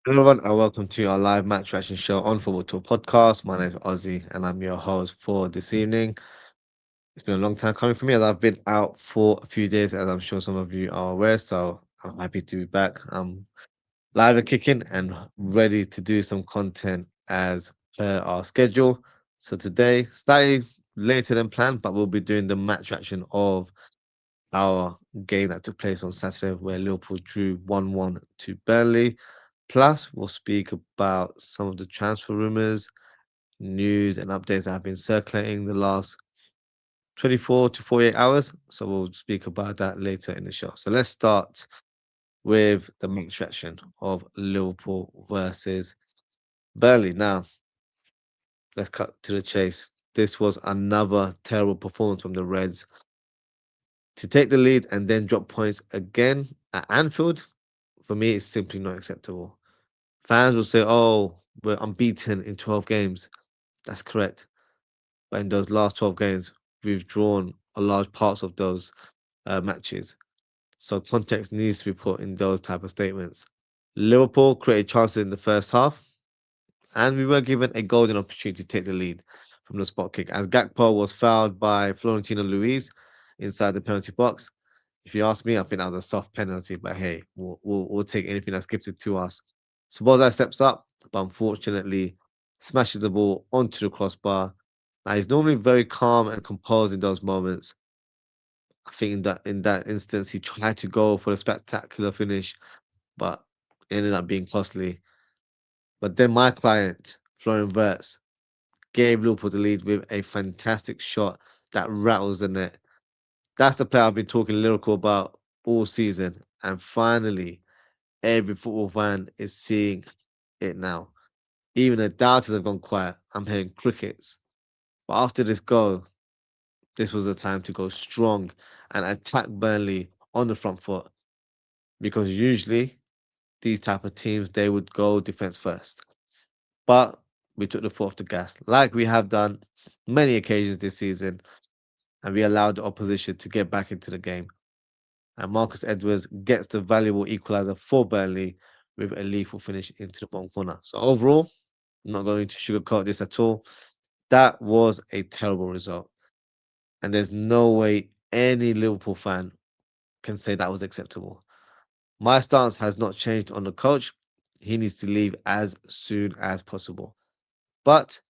Hello everyone, and welcome to our live match reaction show on Football Talk Podcast. My name is Ozzy, and I'm your host for this evening. It's been a long time coming for me, as I've been out for a few days, as I'm sure some of you are aware. So I'm happy to be back. I'm live and kicking and ready to do some content as per our schedule. So today, slightly later than planned, but we'll be doing the match reaction of our game that took place on Saturday, where Liverpool drew 1-1 to Burnley. Plus, we'll speak about some of the transfer rumors, news, and updates that have been circulating the last 24 to 48 hours. So we'll speak about that later in the show. So let's start with the main section of Liverpool versus Burnley. Now, let's cut to the chase. This was another terrible performance from the Reds. To take the lead and then drop points again at Anfield, for me, it's simply not acceptable. Fans will say, oh, we're unbeaten in 12 games. That's correct. But in those last 12 games, we've drawn a large parts of those matches. So context needs to be put in those type of statements. Liverpool created chances in the first half, and we were given a golden opportunity to take the lead from the spot kick, as Gakpo was fouled by Florentino Luis inside the penalty box. If you ask me, I think that was a soft penalty, but hey, we'll take anything that's gifted to us. Szoboszlai steps up, but unfortunately smashes the ball onto the crossbar. Now he's normally very calm and composed in those moments. I think in that instance he tried to go for a spectacular finish, but it ended up being costly. But then my client, Florian Wirtz, gave Liverpool the lead with a fantastic shot that rattles the net. That's the player I've been talking lyrical about all season, and finally, every football fan is seeing it now. Even the doubters have gone quiet. I'm hearing crickets. But after this goal, this was the time to go strong and attack Burnley on the front foot, because usually these type of teams they would go defense first. But we took the foot off the gas, like we have done many occasions this season, and we allowed the opposition to get back into the game. And Marcus Edwards gets the valuable equalizer for Burnley with a lethal finish into the bottom corner. So overall, I'm not going to sugarcoat this at all. That was a terrible result. And there's no way any Liverpool fan can say that was acceptable. My stance has not changed on the coach. He needs to leave as soon as possible. But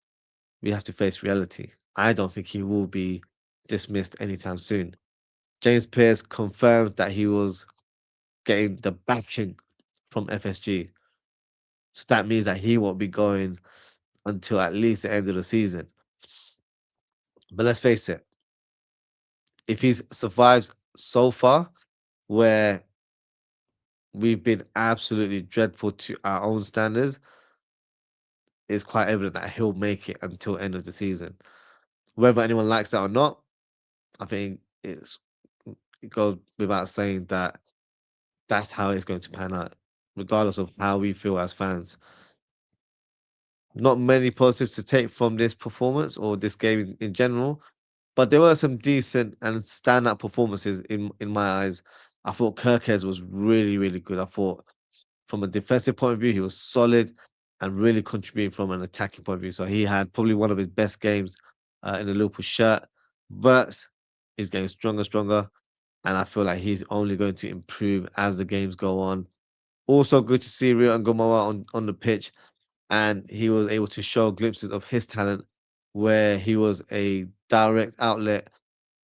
we have to face reality. I don't think he will be dismissed anytime soon. James Pearce confirmed that he was getting the backing from FSG. So that means that he won't be going until at least the end of the season. But let's face it, if he survives so far, where we've been absolutely dreadful to our own standards, it's quite evident that he'll make it until end of the season. Whether anyone likes that or not, I think it goes without saying that that's how it's going to pan out, regardless of how we feel as fans. Not many positives to take from this performance or this game in general, but there were some decent and standout performances in my eyes. I thought Kirkes was really, really good. I thought from a defensive point of view, he was solid and really contributing from an attacking point of view. So he had probably one of his best games in the Liverpool shirt. But he's getting stronger, stronger, and I feel like he's only going to improve as the games go on. Also, good to see Rio and Gomawa on the pitch, and he was able to show glimpses of his talent, where he was a direct outlet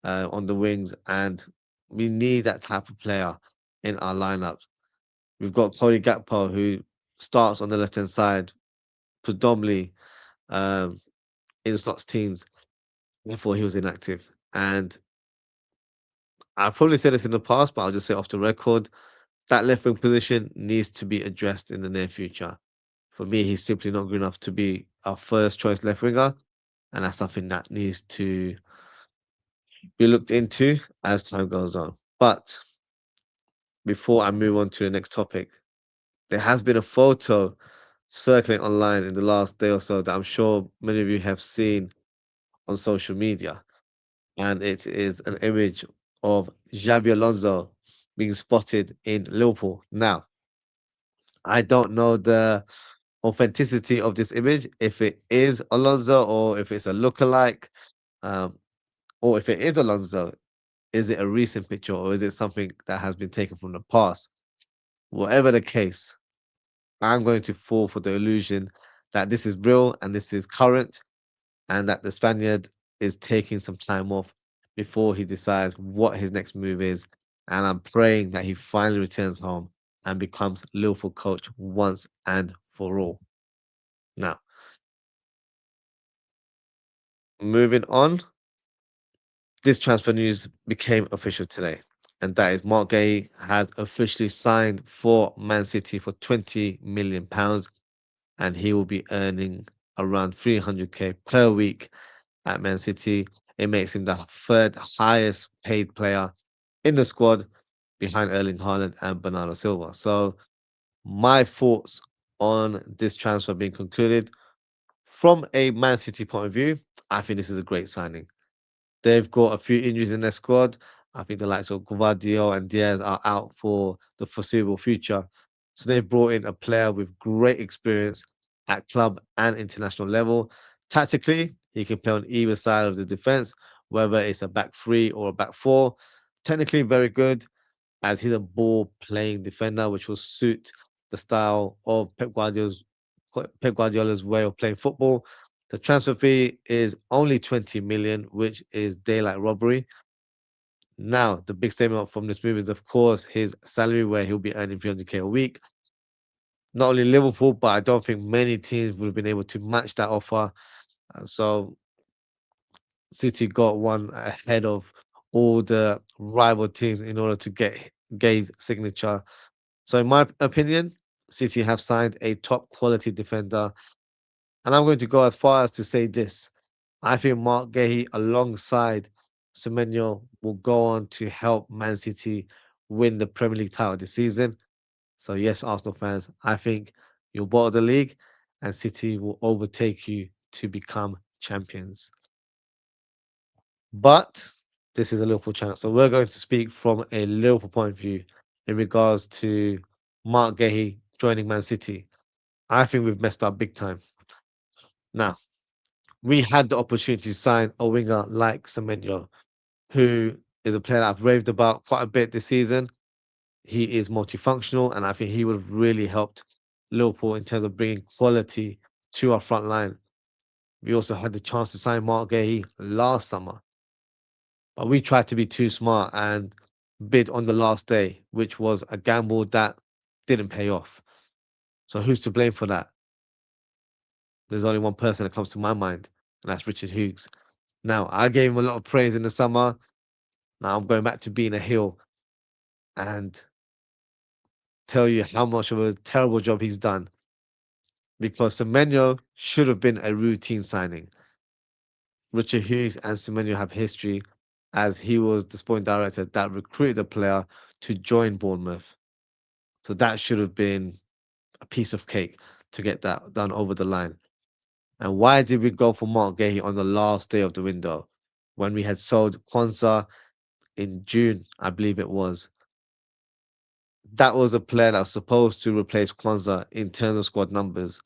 on the wings, and we need that type of player in our lineup. We've got Cody Gakpo, who starts on the left hand side predominantly um, in slots teams. Before he was inactive, and I've probably said this in the past, but I'll just say off the record, that left wing position needs to be addressed in the near future. For me, he's simply not good enough to be our first choice left winger, and that's something that needs to be looked into as time goes on. But before I move on to the next topic, there has been a photo circulating online in the last day or so that I'm sure many of you have seen on social media, and it is an image of Xabi Alonso being spotted in Liverpool. Now, I don't know the authenticity of this image, if it is Alonso or if it's a lookalike, um, or if it is Alonso, is it a recent picture or is it something that has been taken from the past? Whatever the case, I'm going to fall for the illusion that this is real and this is current and that the Spaniard is taking some time off before he decides what his next move is. And I'm praying that he finally returns home and becomes Liverpool coach once and for all. Now, moving on, this transfer news became official today. And that is Marc Guehi has officially signed for Man City for £20 million, and he will be earning around 300k per week at Man City. It makes him the third highest paid player in the squad behind Erling Haaland and Bernardo Silva. So my thoughts on this transfer being concluded from a Man City point of view, I think this is a great signing. They've got a few injuries in their squad. I think the likes of Gvardiol and Diaz are out for the foreseeable future. So they've brought in a player with great experience at club and international level. Tactically, he can play on either side of the defense, whether it's a back three or a back four. Technically, very good as he's a ball playing defender, which will suit the style of Pep Guardiola's way of playing football. The transfer fee is only 20 million, which is daylight robbery. Now, the big statement from this move is, of course, his salary, where he'll be earning 300k a week. Not only Liverpool, but I don't think many teams would have been able to match that offer. So City got one ahead of all the rival teams in order to get Gay's signature. So, in my opinion, City have signed a top quality defender. And I'm going to go as far as to say this. I think Marc Guehi alongside Semenyo will go on to help Man City win the Premier League title this season. So, yes, Arsenal fans, I think you'll bottle the league and City will overtake you to become champions. But this is a Liverpool channel. So, we're going to speak from a Liverpool point of view in regards to Marc Guehi joining Man City. I think we've messed up big time. Now, we had the opportunity to sign a winger like Semenyo, who is a player that I've raved about quite a bit this season. He is multifunctional, and I think he would have really helped Liverpool in terms of bringing quality to our front line. We also had the chance to sign Marc Guehi last summer, but we tried to be too smart and bid on the last day, which was a gamble that didn't pay off. So who's to blame for that? There's only one person that comes to my mind, and that's Richard Hughes. Now, I gave him a lot of praise in the summer. Now I'm going back to being a heel and tell you how much of a terrible job he's done, because Semenyo should have been a routine signing. Richard Hughes and Semenyo have history, as he was the sporting director that recruited the player to join Bournemouth. So that should have been a piece of cake to get that done over the line. And why did we go for Marc Guehi on the last day of the window when we had sold Kwanzaa in June, I believe it was? That was a player that was supposed to replace Kwanzaa in terms of squad numbers.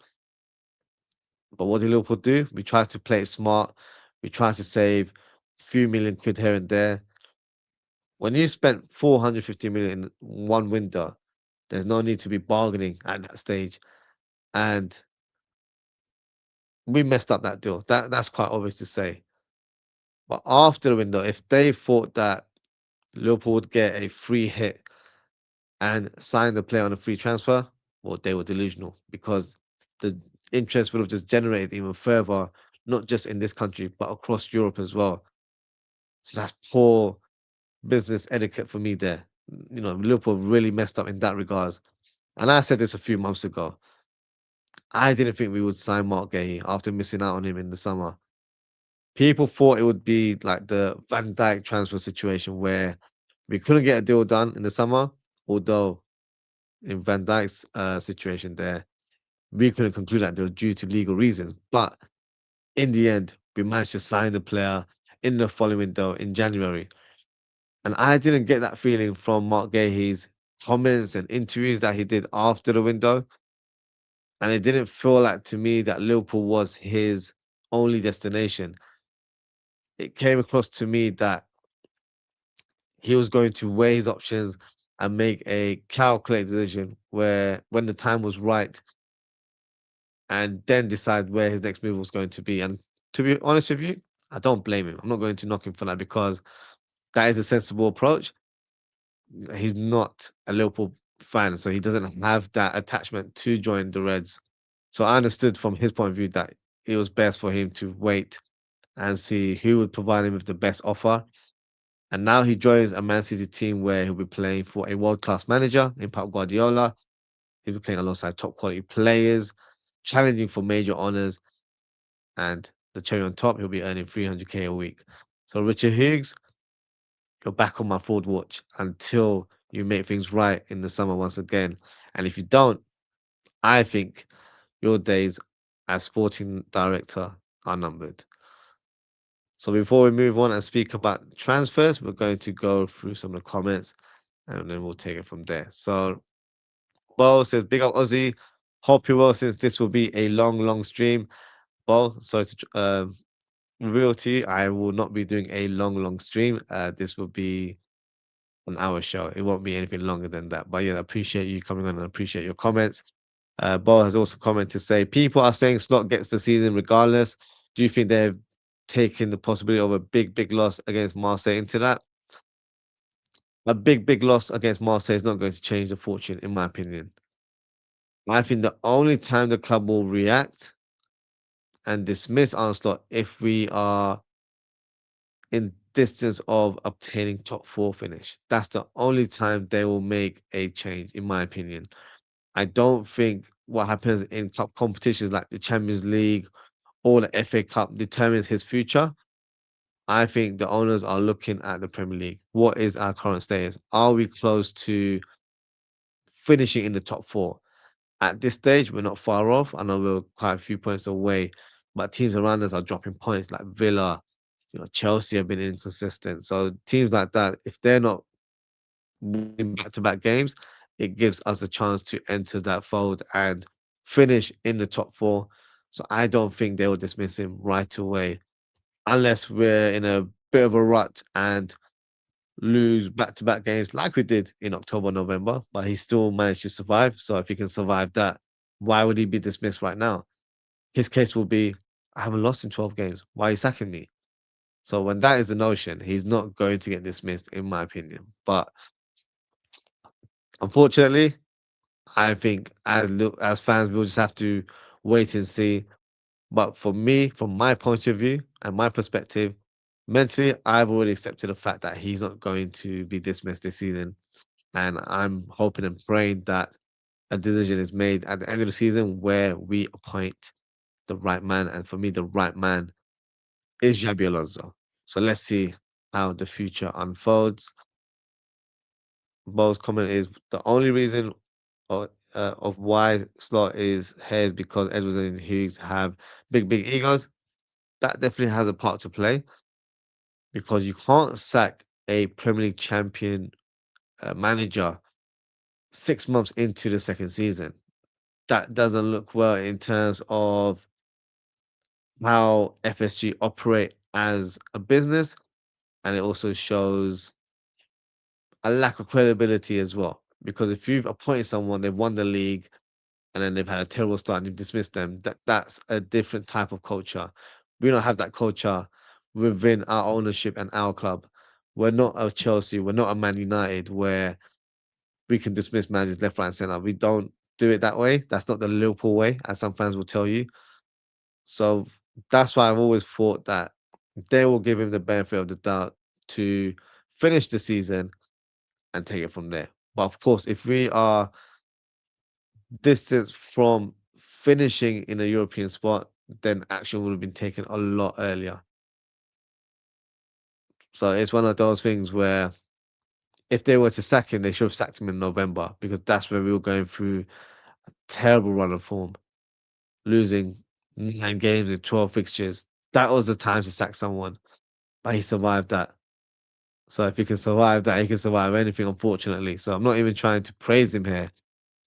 But what did Liverpool do? We tried to play it smart. We tried to save a few million quid here and there. When you spent 450 million in one window, there's no need to be bargaining at that stage. And we messed up that deal. That's quite obvious to say. But after the window, if they thought that Liverpool would get a free hit and sign the player on a free transfer, well, they were delusional, because the interest would have just generated even further, not just in this country, but across Europe as well. So that's poor business etiquette for me there. You know, Liverpool really messed up in that regards. And I said this a few months ago. I didn't think we would sign Marc Guehi after missing out on him in the summer. People thought it would be like the Van Dijk transfer situation where we couldn't get a deal done in the summer, although in Van Dijk's situation there, we couldn't conclude that deal due to legal reasons. But in the end, we managed to sign the player in the following window in January. And I didn't get that feeling from Marc Guehi's comments and interviews that he did after the window, and it didn't feel like to me that Liverpool was his only destination. It came across to me that he was going to weigh his options and make a calculated decision where when the time was right, and then decide where his next move was going to be. And to be honest with you, I don't blame him. I'm not going to knock him for that because that is a sensible approach. He's not a Liverpool fan, so he doesn't have that attachment to join the Reds. So I understood from his point of view that it was best for him to wait and see who would provide him with the best offer. And now he joins a Man City team where he'll be playing for a world-class manager in Pep Guardiola. He'll be playing alongside top quality players, challenging for major honours, and the cherry on top, he'll be earning 300k a week. So Richard Hughes, you're back on my forward watch until you make things right in the summer once again. And if you don't, I think your days as sporting director are numbered. So before we move on and speak about transfers, we're going to go through some of the comments and then we'll take it from there. So Bo says, big up Aussie. Hope you're well since this will be a long, long stream. Bo, sorry to reveal to you, I will not be doing a long, long stream. This will be an hour show. It won't be anything longer than that. But yeah, I appreciate you coming on and appreciate your comments. Bo has also commented to say, people are saying Slot gets the season regardless. Do you think they've taken the possibility of a big, big loss against Marseille into that? A big, big loss against Marseille is not going to change the fortune, in my opinion. I think the only time the club will react and dismiss Onslaught if we are in distance of obtaining top four finish. That's the only time they will make a change, in my opinion. I don't think what happens in club competitions like the Champions League or the FA Cup determines his future. I think the owners are looking at the Premier League. What is our current status? Are we close to finishing in the top four? At this stage, we're not far off. I know we're quite a few points away, but teams around us are dropping points like Villa, Chelsea have been inconsistent. So teams like that, if they're not winning back-to-back games, it gives us a chance to enter that fold and finish in the top four. So I don't think they will dismiss him right away, unless we're in a bit of a rut and lose back-to-back games like we did in October, November. But he still managed to survive. So if he can survive that, why would he be dismissed right now? His case will be, I haven't lost in 12 games. Why are you sacking me? So when that is the notion, he's not going to get dismissed, in my opinion. But unfortunately, I think as fans, we'll just have to wait and see. But for me, from my point of view and my perspective, mentally, I've already accepted the fact that he's not going to be dismissed this season. And I'm hoping and praying that a decision is made at the end of the season where we appoint the right man. And for me, the right man is Xabi Alonso. So let's see how the future unfolds. Bo's comment is the only reason of why Slot is here is because Edwards and Hughes have big, big egos. That definitely has a part to play because you can't sack a Premier League champion manager 6 months into the second season. That doesn't look well in terms of how FSG operate as a business, and it also shows a lack of credibility as well. Because if you've appointed someone, they've won the league, and then they've had a terrible start and you've dismissed them, that's a different type of culture. We don't have that culture within our ownership and our club. We're not a Chelsea, we're not a Man United where we can dismiss managers left, right, and centre. We don't do it that way. That's not the Liverpool way, as some fans will tell you. So that's why I've always thought that they will give him the benefit of the doubt to finish the season and take it from there. But of course, if we are distance from finishing in a European spot, then action would have been taken a lot earlier. So it's one of those things where if they were to sack him, they should have sacked him in November because that's where we were going through a terrible run of form, losing 9 games in 12 fixtures. That was the time to sack someone, but he survived that. So if he can survive that, he can survive anything, unfortunately. So I'm not even trying to praise him here.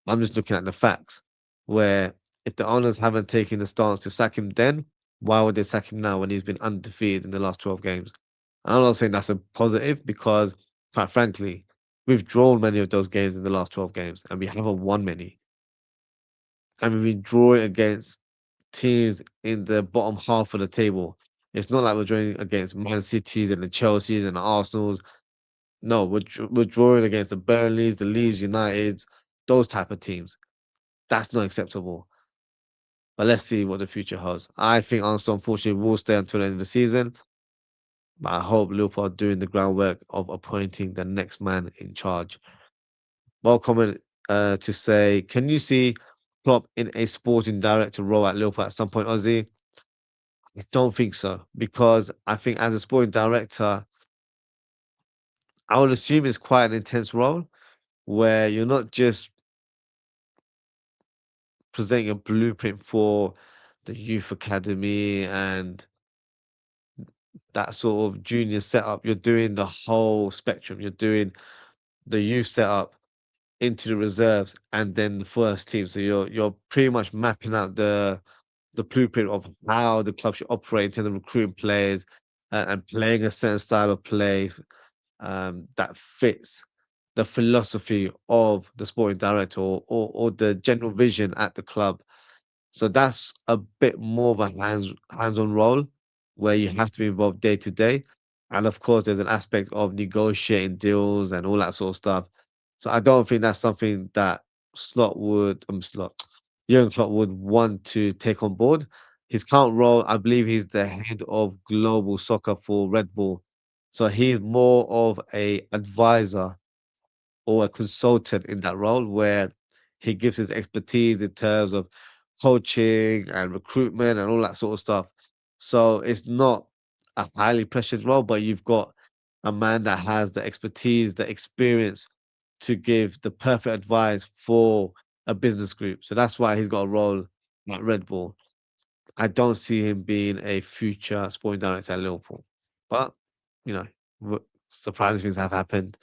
I'm just looking at the facts. Where if the owners haven't taken the stance to sack him then, why would they sack him now when he's been undefeated in the last 12 games? And I'm not saying that's a positive because, quite frankly, we've drawn many of those games in the last 12 games and we haven't won many. And we've been drawing against teams in the bottom half of the table. It's not like we're drawing against Man Cities and the Chelseas and the Arsenals. No, we're drawing against the Burnleys, the Leeds Uniteds, those type of teams. That's not acceptable. But let's see what the future holds. I think Arsenal, unfortunately, will stay until the end of the season. But I hope Liverpool are doing the groundwork of appointing the next man in charge. Well, comment to say, can you see Klopp in a sporting director role at Liverpool at some point, Ozzy? I don't think so because I think as a sporting director, I would assume it's quite an intense role where you're not just presenting a blueprint for the youth academy and that sort of junior setup. You're doing the whole spectrum. You're doing the youth setup into the reserves and then the first team. So you're pretty much mapping out the blueprint of how the club should operate in terms of recruiting players and playing a certain style of play that fits the philosophy of the sporting director or the general vision at the club. So that's a bit more of a hands-on role where you have to be involved day to day. And of course, there's an aspect of negotiating deals and all that sort of stuff. So I don't think that's something that Jurgen Klopp would want to take on board. His current role, I believe he's the head of global soccer for Red Bull. So he's more of a advisor or a consultant in that role where he gives his expertise in terms of coaching and recruitment and all that sort of stuff. So it's not a highly pressured role, but you've got a man that has the expertise, the experience to give the perfect advice for a business group. So that's why he's got a role at Red Bull. I don't see him being a future sporting director at Liverpool. But, you know, surprising things have happened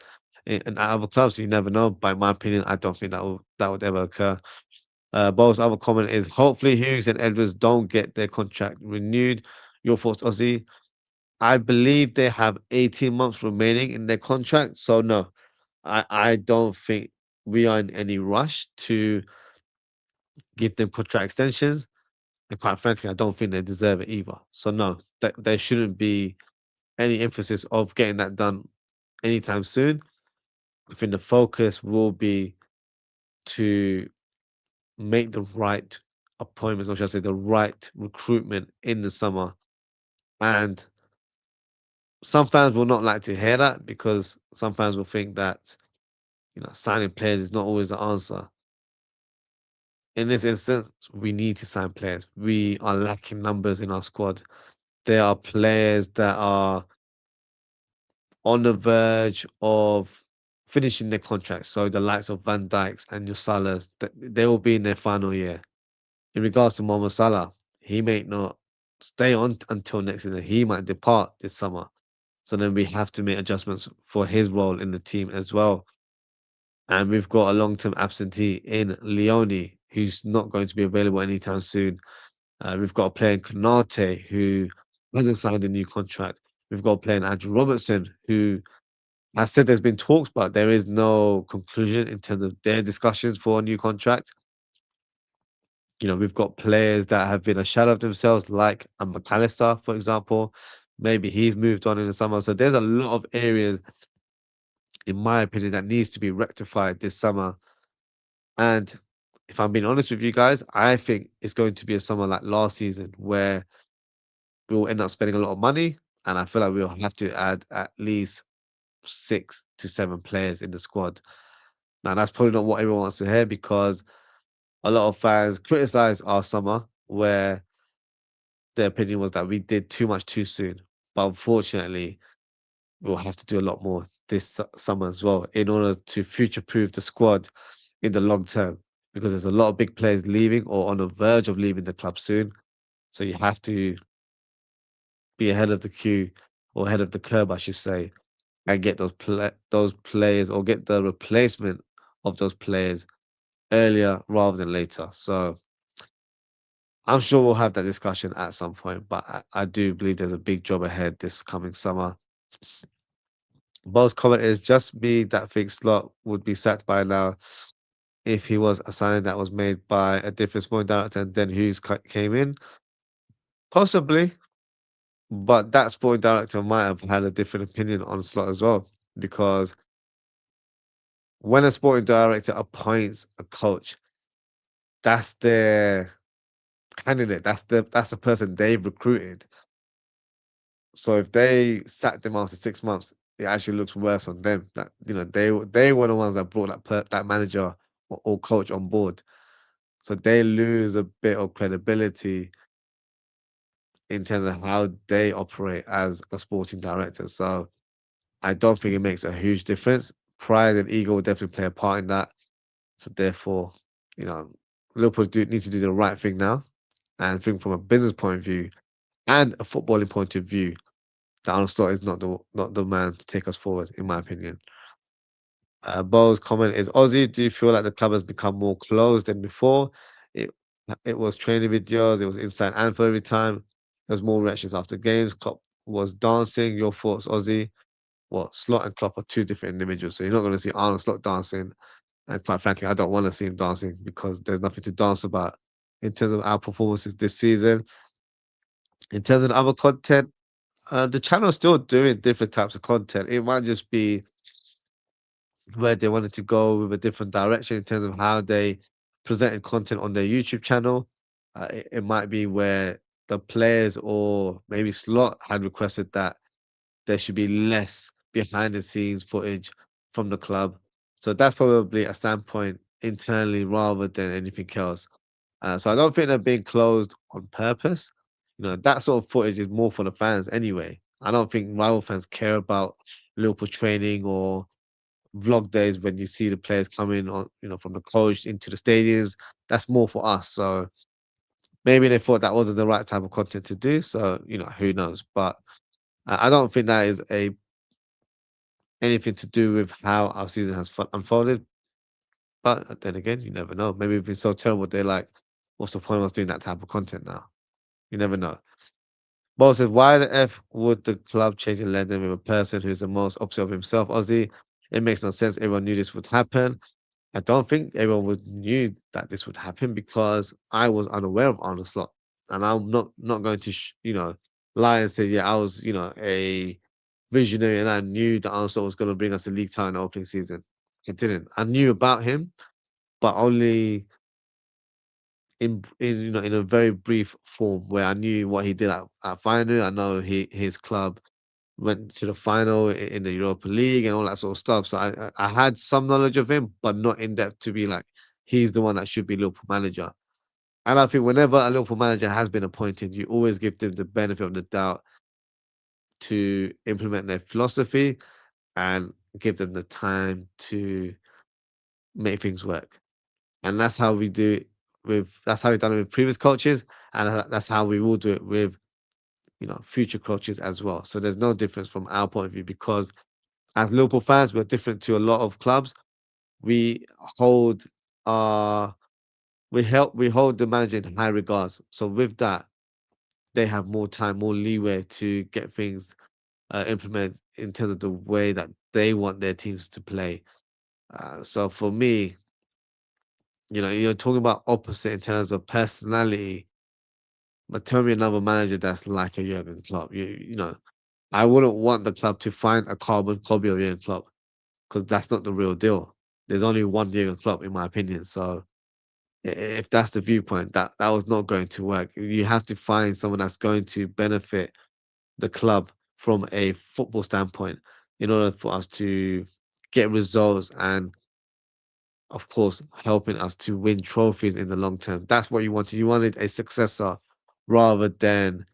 in other clubs. You never know. By my opinion, I don't think that would ever occur. Bo's other comment is hopefully Hughes and Edwards don't get their contract renewed. Your thoughts, Ozzy? I believe they have 18 months remaining in their contract. So no, I don't think we are in any rush to give them contract extensions. And quite frankly, I don't think they deserve it either. So no, that there shouldn't be any emphasis of getting that done anytime soon. I think the focus will be to make the right appointments, or should I say, the right recruitment in the summer. And some fans will not like to hear that because some fans will think that signing players is not always the answer. In this instance, we need to sign players. We are lacking numbers in our squad. There are players that are on the verge of finishing their contracts. So the likes of Van Dijks and your Salahs, they will be in their final year. In regards to Mohamed Salah, he may not stay on until next season. He might depart this summer. So then we have to make adjustments for his role in the team as well. And we've got a long-term absentee in Leone, who's not going to be available anytime soon. We've got a player in Konate who hasn't signed a new contract. We've got a player in Andrew Robertson who has said there's been talks, but there is no conclusion in terms of their discussions for a new contract. We've got players that have been a shadow of themselves, like a McAllister, for example. Maybe he's moved on in the summer. So there's a lot of areas, in my opinion, that needs to be rectified this summer. And if I'm being honest with you guys, I think it's going to be a summer like last season where we'll end up spending a lot of money. And I feel like we'll have to add at least 6 to 7 players in the squad. Now, that's probably not what everyone wants to hear because a lot of fans criticize our summer where their opinion was that we did too much too soon. But unfortunately, we'll have to do a lot more this summer as well in order to future proof the squad in the long term because there's a lot of big players leaving or on the verge of leaving the club soon. So you have to be ahead of the queue or ahead of the curve, I should say, and get those players or get the replacement of those players earlier rather than later. So I'm sure we'll have that discussion at some point, but I do believe there's a big job ahead this coming summer. Bo's comment is just me that thinks Slot would be sacked by now if he was a signing that was made by a different sporting director and then Hughes came in. Possibly, but that sporting director might have had a different opinion on Slot as well. Because when a sporting director appoints a coach, that's their candidate. That's the person they've recruited. So if they sacked them after 6 months, it actually looks worse on them. That they were the ones that brought that manager or coach on board. So they lose a bit of credibility in terms of how they operate as a sporting director. So I don't think it makes a huge difference. Pride and ego will definitely play a part in that. So therefore, you know, Liverpool need to do the right thing now, and think from a business point of view and a footballing point of view. That Arne Slot is not the man to take us forward, in my opinion. Bo's comment is Aussie. Do you feel like the club has become more closed than before? It it was training videos. It was inside Anfield every time. There was more reactions after games. Klopp was dancing. Your thoughts, Aussie? Well, Slot and Klopp are two different individuals, so you're not going to see Arne Slot dancing. And quite frankly, I don't want to see him dancing because there's nothing to dance about in terms of our performances this season. In terms of other content, the channel's still doing different types of content. It might just be where they wanted to go with a different direction in terms of how they presented content on their YouTube channel. It might be where the players or maybe Slot had requested that there should be less behind the scenes footage from the club. So that's probably a standpoint internally rather than anything else. So I don't think they're being closed on purpose. That sort of footage is more for the fans anyway. I don't think rival fans care about Liverpool training or vlog days when you see the players coming on, from the coach into the stadiums. That's more for us. So maybe they thought that wasn't the right type of content to do. So, who knows? But I don't think that is anything to do with how our season has unfolded. But then again, you never know. Maybe we've been so terrible, they're like, what's the point of us doing that type of content now? You never know. Bo says, why the F would the club change a legend with a person who's the most opposite of himself, Ozzy? It makes no sense. Everyone knew this would happen. I don't think everyone knew that this would happen because I was unaware of Arne Slot. And I'm not going to, lie and say, yeah, I was, a visionary and I knew that Arne Slot was going to bring us the league title in the opening season. It didn't. I knew about him, but only in a very brief form where I knew what he did at final. I know his club went to the final in the Europa League and all that sort of stuff. So I had some knowledge of him, but not in depth to be like he's the one that should be Liverpool manager. And I think whenever a Liverpool manager has been appointed, you always give them the benefit of the doubt to implement their philosophy and give them the time to make things work. And that's how we do it that's how we've done it with previous coaches, and that's how we will do it with future coaches as well. So there's no difference from our point of view because as Liverpool fans, we're different to a lot of clubs. We hold our we hold the manager in high regards. So with that, they have more time, more leeway to get things implemented in terms of the way that they want their teams to play. So for me, you're talking about opposite in terms of personality, but tell me another manager that's like a Jurgen Klopp. I wouldn't want the club to find a carbon copy of Jurgen Klopp because that's not the real deal. There's only one Jurgen Klopp, in my opinion. So if that's the viewpoint, that was not going to work. You have to find someone that's going to benefit the club from a football standpoint in order for us to get results and, of course, helping us to win trophies in the long term. That's what you wanted. You wanted a successor rather than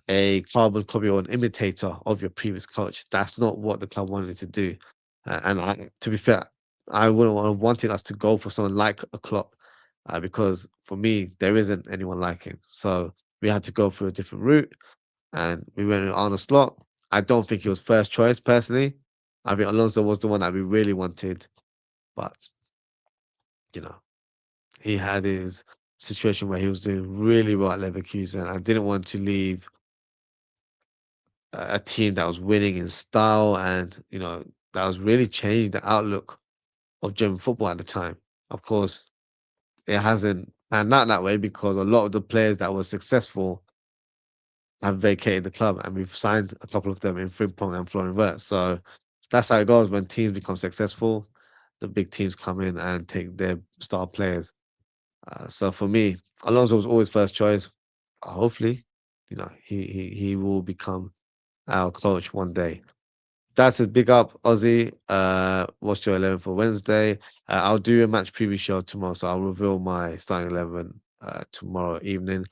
a carbon copy or an imitator of your previous coach. That's not what the club wanted to do. To be fair, I wouldn't have wanted us to go for someone like a Klopp because for me, there isn't anyone like him. So we had to go through a different route and we went on a Slot. I don't think he was first choice personally. I think Alonso was the one that we really wanted, but you know, he had his situation where he was doing really well at Leverkusen. I didn't want to leave a team that was winning in style and that was really changing the outlook of German football at the time. Of course, it hasn't panned out that way because a lot of the players that were successful have vacated the club, and we've signed a couple of them in Frimpong and Florian Wirtz. So that's how it goes when teams become successful. The big teams come in and take their star players. So for me, Alonso was always first choice. Hopefully, he will become our coach one day. That's his big up, Aussie. What's your 11 for Wednesday? I'll do a match preview show tomorrow, so I'll reveal my starting 11 tomorrow evening.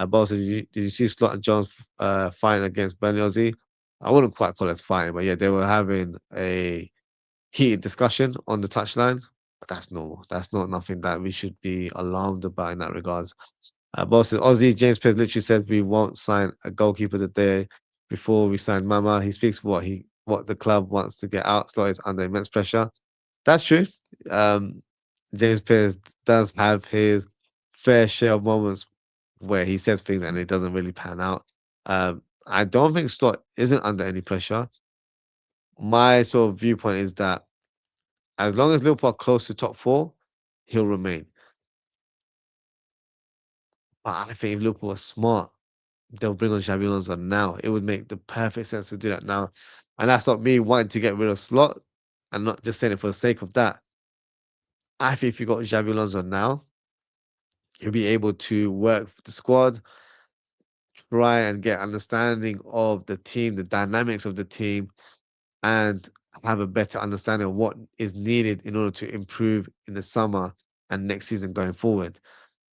Boss, did you see Slot and Jones fighting against Burnley, Aussie? I wouldn't quite call it fighting, but yeah, they were having a heated discussion on the touchline. But that's normal. That's not nothing that we should be alarmed about in that regards. Boss says Aussie James Pierce literally said we won't sign a goalkeeper today before we sign Mama. He speaks what the club wants to get out. Slot is under immense pressure. That's true. Um, James Pierce does have his fair share of moments where he says things and it doesn't really pan out. I don't think Slot isn't under any pressure. My sort of viewpoint is that as long as Liverpool are close to top four, he'll remain. But I think if Liverpool are smart, they'll bring on Xabi Alonso now. It would make the perfect sense to do that now. And that's not me wanting to get rid of Slot and not just saying it for the sake of that. I think if you got Xabi Alonso now, he'll be able to work with the squad, try and get understanding of the team, the dynamics of the team, and have a better understanding of what is needed in order to improve in the summer and next season going forward.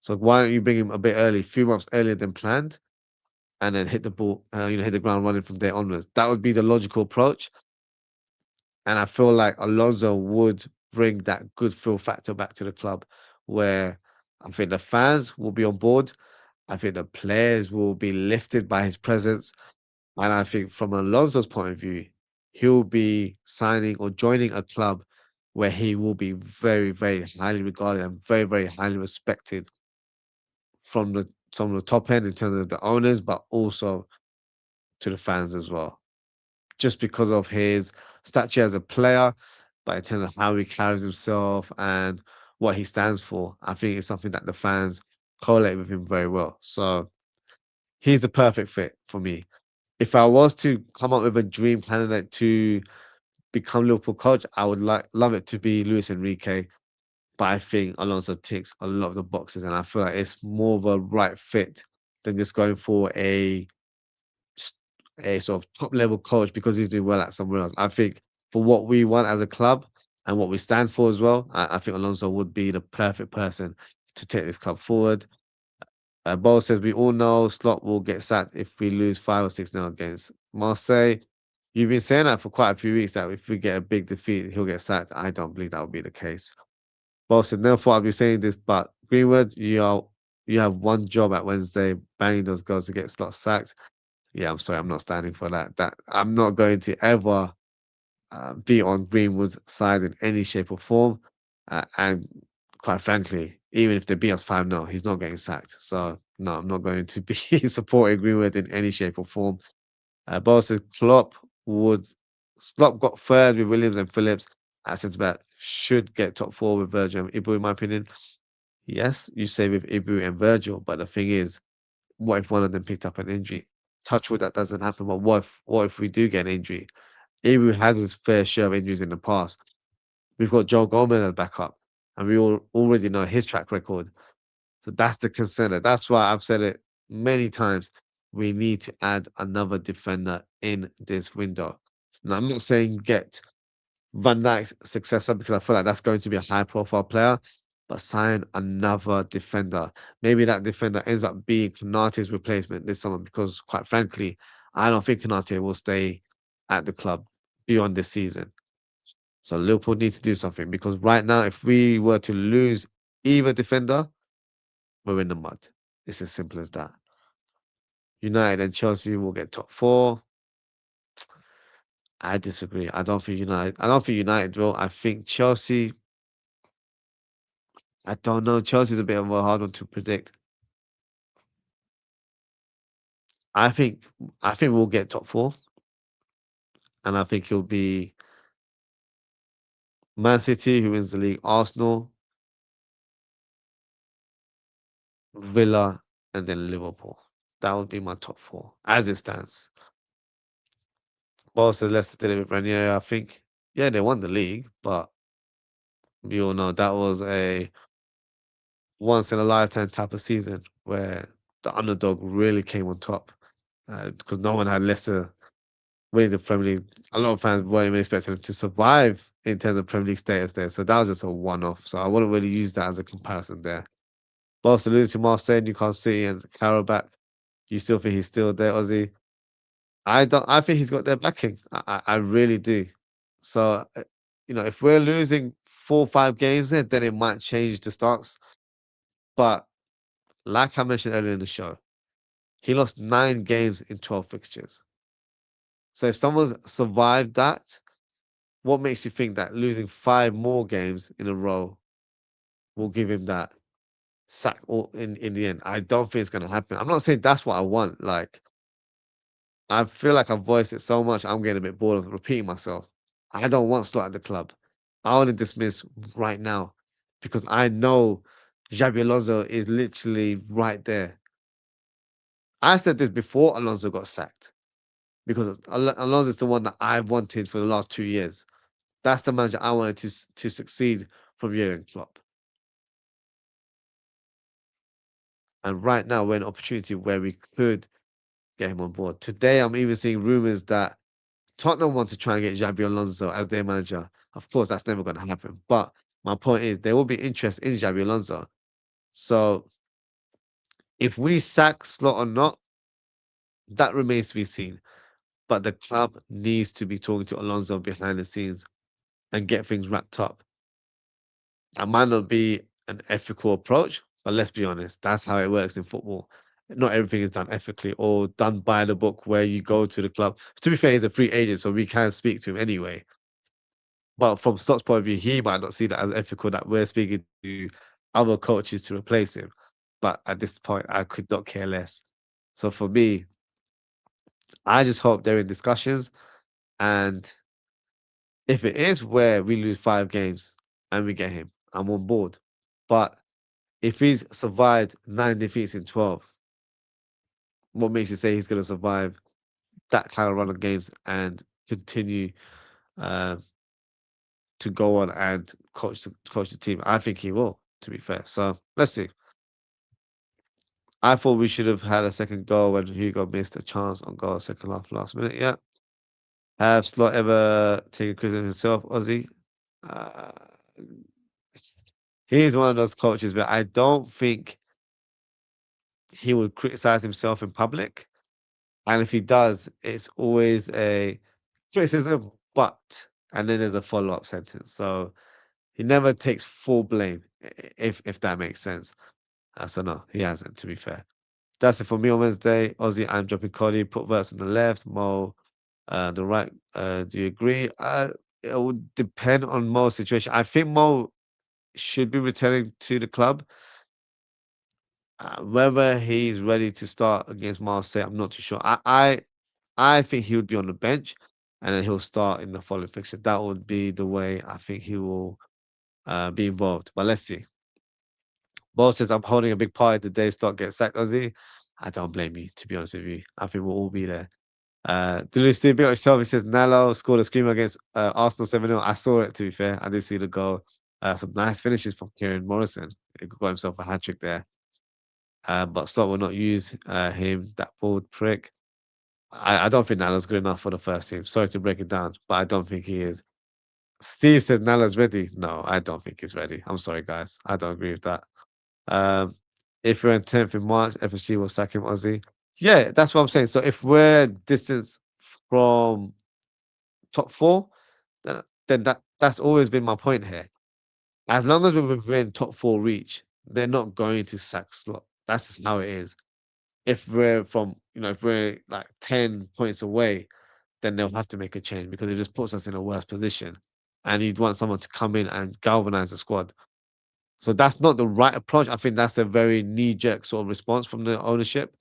So why don't you bring him a bit early, a few months earlier than planned, and then hit the ball, hit the ground running from there onwards. That would be the logical approach. And I feel like Alonso would bring that good feel factor back to the club where I think the fans will be on board. I think the players will be lifted by his presence. And I think from Alonso's point of view, he'll be signing or joining a club where he will be very, very highly regarded and very, very highly respected from the top end in terms of the owners, but also to the fans as well. Just because of his stature as a player, but in terms of how he carries himself and what he stands for, I think it's something that the fans correlate with him very well. So he's the perfect fit for me. If I was to come up with a dream candidate to become Liverpool coach, I would love it to be Luis Enrique. But I think Alonso ticks a lot of the boxes, and I feel like it's more of a right fit than just going for s- a sort of top level coach because he's doing well at somewhere else. I think for what we want as a club and what we stand for as well, I think Alonso would be the perfect person to take this club forward. Bo says we all know Slot will get sacked if we lose 5 or 6 now against Marseille. You've been saying that for quite a few weeks that if we get a big defeat, he'll get sacked. I don't believe that will be the case. Bo said, never thought I'd be saying this, but Greenwood, you have one job at Wednesday, banging those goals to get Slot sacked. Yeah, I'm sorry, I'm not standing for that. That I'm not going to ever be on Greenwood's side in any shape or form. And quite frankly, even if they beat us 5-0, he's not getting sacked. So no, I'm not going to be supporting Greenwood in any shape or form. Bo says would Klopp got third with Williams and Phillips at centre back. Should get top four with Virgil and Ibu, in my opinion. Yes, you say with Ibu and Virgil, but the thing is, what if one of them picked up an injury? Touch wood, that doesn't happen. But what if we do get an injury? Ibu has his fair share of injuries in the past. We've got Joe Gomez as backup, and we all already know his track record. So that's the concern. That's why I've said it many times. We need to add another defender in this window. Now, I'm not saying get Van Dijk's successor because I feel like that's going to be a high profile player, but sign another defender. Maybe that defender ends up being Konate's replacement this summer because, quite frankly, I don't think Konate will stay at the club beyond this season. So Liverpool need to do something because right now, if we were to lose either defender, we're in the mud. It's as simple as that. United and Chelsea will get top four. I disagree. I don't think United will. I think Chelsea. I don't know. Chelsea's a bit of a hard one to predict. I think I think we'll get top four, and I think it'll be Man City who wins the league, Arsenal, Villa, and then Liverpool. That would be my top four as it stands. But also Leicester did it with Ranieri. I think, yeah, they won the league, but we all know that was a once in a lifetime type of season where the underdog really came on top because no one had Leicester winning the Premier League. A lot of fans weren't even expecting them to survive in terms of Premier League status there. So that was just a one off. So I wouldn't really use that as a comparison there. But also losing to Marseille, Newcastle City, and Karabakh, you still think he's still there, Ozzy? I don't. I think he's got their backing. I really do. So if we're losing 4 or 5 games there, then it might change the stance. But like I mentioned earlier in the show, he lost 9 games in 12 fixtures. So if someone's survived that, what makes you think that losing 5 more games in a row will give him that sack or in the end? I don't think it's gonna happen. I'm not saying that's what I want. Like I feel like I've voiced it so much, I'm getting a bit bored of repeating myself. I don't want Slot at the club. I want to dismiss right now because I know Xabi Alonso is literally right there. I said this before Alonso got sacked because Alonso is the one that I've wanted for the last 2 years. That's the manager I wanted to succeed from Jurgen Klopp. And right now we're in an opportunity where we could get him on board. Today, I'm even seeing rumors that Tottenham want to try and get Xabi Alonso as their manager. Of course, that's never going to happen. But my point is, there will be interest in Xabi Alonso. So if we sack Slot or not, that remains to be seen. But the club needs to be talking to Alonso behind the scenes and get things wrapped up. That might not be an ethical approach, but let's be honest, that's how it works in football. Not everything is done ethically or done by the book where you go to the club. To be fair, he's a free agent, so we can speak to him anyway. But from Stock's point of view, he might not see that as ethical that we're speaking to other coaches to replace him. But at this point, I could not care less. So for me, I just hope they're in discussions. And if it is where we lose 5 games and we get him, I'm on board. But if he's survived 9 defeats in 12, what makes you say he's going to survive that kind of run of games and continue uh, to go on and coach the team? I think he will, to be fair. So let's see. I thought we should have had a second goal when Hugo missed a chance on goal second half last minute. Yeah. Have Slot ever taken criticism himself, Ozzy? Uh, he's one of those coaches, but I don't think he would criticize himself in public. And if he does, it's always a criticism, but, and then there's a follow up sentence. So he never takes full blame, if that makes sense. So no, he hasn't, to be fair. That's it for me on Wednesday. Ozzy, I'm dropping Cody, put Verts on the left, Mo the right. Do you agree? It would depend on Mo's situation. I think Mo should be returning to the club. Whether he's ready to start against Marseille, I'm not too sure. I think he would be on the bench, and then he'll start in the following fixture. That would be the way I think he will be involved. But let's see. Bo says I'm holding a big party the day Stock gets sacked. Ozzy, I don't blame you. To be honest with you, I think we'll all be there. Did see a bit yourself? He says Nalo scored a screamer against Arsenal 7-0. I saw it, to be fair. I did see the goal. Some nice finishes from Kieran Morrison. He got himself a hat trick there. But Slot will not use him, that bold prick. I don't think Nalo's good enough for the first team. Sorry to break it down, but I don't think he is. Steve said Nalo's ready. No, I don't think he's ready. I'm sorry, guys. I don't agree with that. Um, if we're in 10th in March, FSG will sack him, Ozzy. Yeah, that's what I'm saying. So if we're distance from top four, then that's always been my point here. As long as we're within top four reach, they're not going to sack Slot. That's just how it is. If we're from, if we're like 10 points away, then they'll have to make a change because it just puts us in a worse position. And you'd want someone to come in and galvanize the squad. So that's not the right approach. I think that's a very knee-jerk sort of response from the ownership,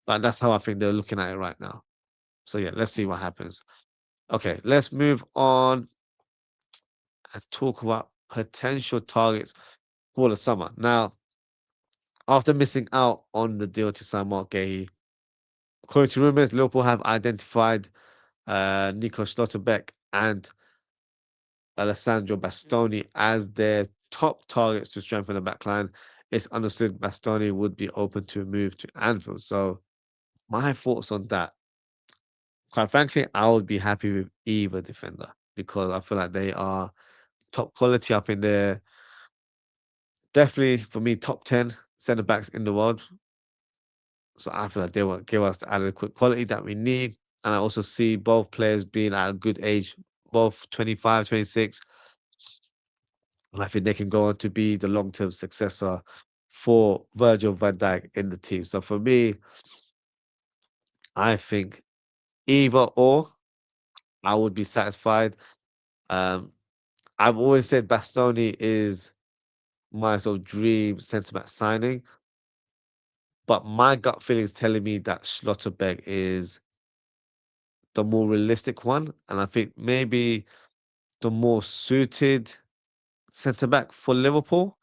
but that's how I think they're looking at it right now. So yeah, let's see what happens. Okay, let's move on and talk about potential targets for the summer. Now, after missing out on the deal to sign Marc Guehi, according to rumors, Liverpool have identified Nico Schlotterbeck and Alessandro Bastoni as their top targets to strengthen the backline. It's understood Bastoni would be open to a move to Anfield. So, my thoughts on that, quite frankly, I would be happy with either defender because I feel like they are top quality. I think they're definitely, for me, top 10 centre backs in the world. So I feel like they will give us the adequate quality that we need. And I also see both players being at a good age, both 25, 26. And I think they can go on to be the long-term successor for Virgil van Dijk in the team. So for me, I think either or, I would be satisfied. Um, I've always said Bastoni is my sort of dream centre back signing, but my gut feeling is telling me that Schlotterbeck is the more realistic one, and I think maybe the more suited centre back for Liverpool.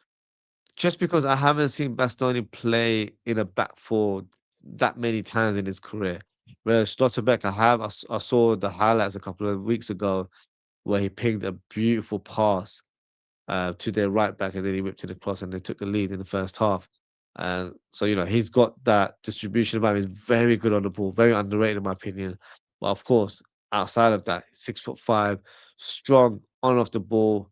Just because I haven't seen Bastoni play in a back four that many times in his career. Whereas Schlotterbeck, I have. I saw the highlights a couple of weeks ago where he pinged a beautiful pass to their right back and then he whipped in the cross and they took the lead in the first half. So, he's got that distribution about him. He's very good on the ball, very underrated in my opinion. But of course, outside of that, 6'5", strong on and off the ball,